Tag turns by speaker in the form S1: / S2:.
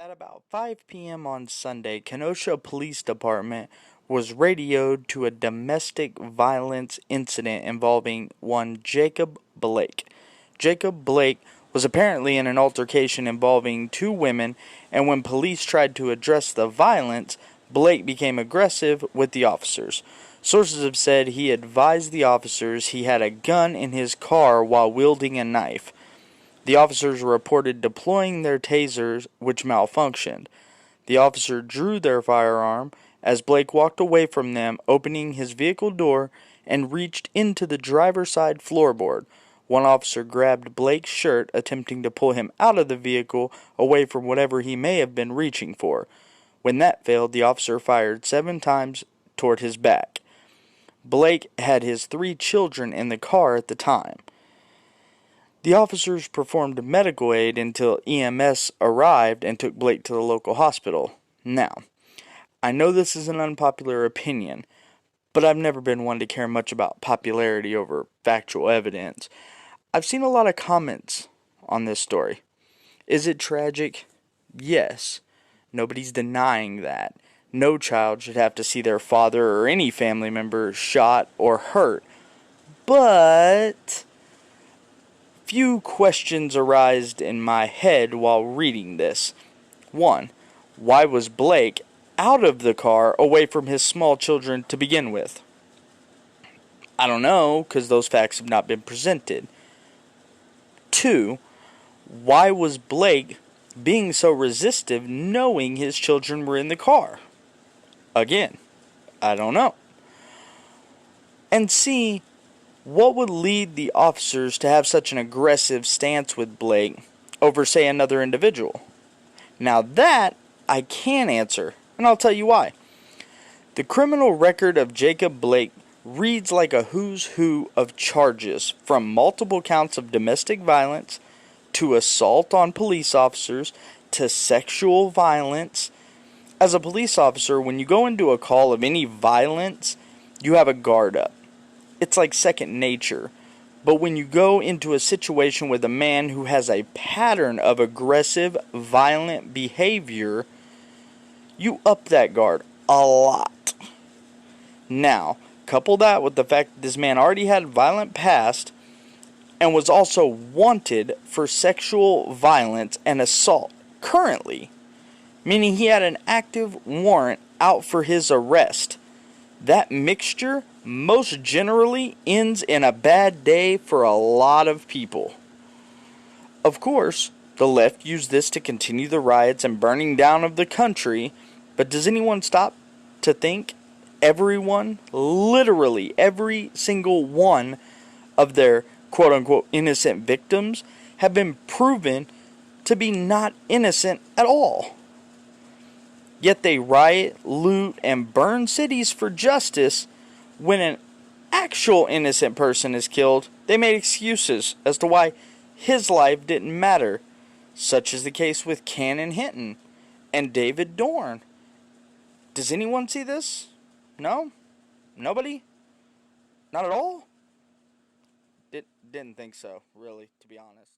S1: At about 5 p.m. on Sunday, Kenosha Police Department was radioed to a domestic violence incident involving one Jacob Blake. Jacob Blake was apparently in an altercation involving two women, and when police tried to address the violence, Blake became aggressive with the officers. Sources have said he advised the officers he had a gun in his car while wielding a knife. The officers reported deploying their tasers, which malfunctioned. The officer drew their firearm as Blake walked away from them, opening his vehicle door and reached into the driver's side floorboard. One officer grabbed Blake's shirt, attempting to pull him out of the vehicle away from whatever he may have been reaching for. When that failed, the officer fired 7 times toward his back. Blake had his 3 children in the car at the time. The officers performed medical aid until EMS arrived and took Blake to the local hospital. Now, I know this is an unpopular opinion, but I've never been one to care much about popularity over factual evidence. I've seen a lot of comments on this story. Is it tragic? Yes. Nobody's denying that. No child should have to see their father or any family member shot or hurt. But few questions arise in my head while reading this. 1. Why was Blake out of the car away from his small children to begin with? I don't know, because those facts have not been presented. 2. Why was Blake being so resistive knowing his children were in the car? Again, I don't know. And C. What would lead the officers to have such an aggressive stance with Blake over, say, another individual? Now that I can answer, and I'll tell you why. The criminal record of Jacob Blake reads like a who's who of charges, from multiple counts of domestic violence, to assault on police officers, to sexual violence. As a police officer, when you go into a call of any violence, you have a guard up. It's like second nature. But when you go into a situation with a man who has a pattern of aggressive, violent behavior, you up that guard a lot. Now, couple that with the fact that this man already had violent past and was also wanted for sexual violence and assault currently, meaning he had an active warrant out for his arrest. That mixture most generally ends in a bad day for a lot of people. Of course, the left used this to continue the riots and burning down of the country, but does anyone stop to think everyone, literally every single one of their quote-unquote innocent victims have been proven to be not innocent at all? Yet they riot, loot, and burn cities for justice. When an actual innocent person is killed, they made excuses as to why his life didn't matter, such is the case with Cannon Hinton and David Dorn. Does anyone see this? No? Nobody? Not at all? Didn't think so, really, to be honest.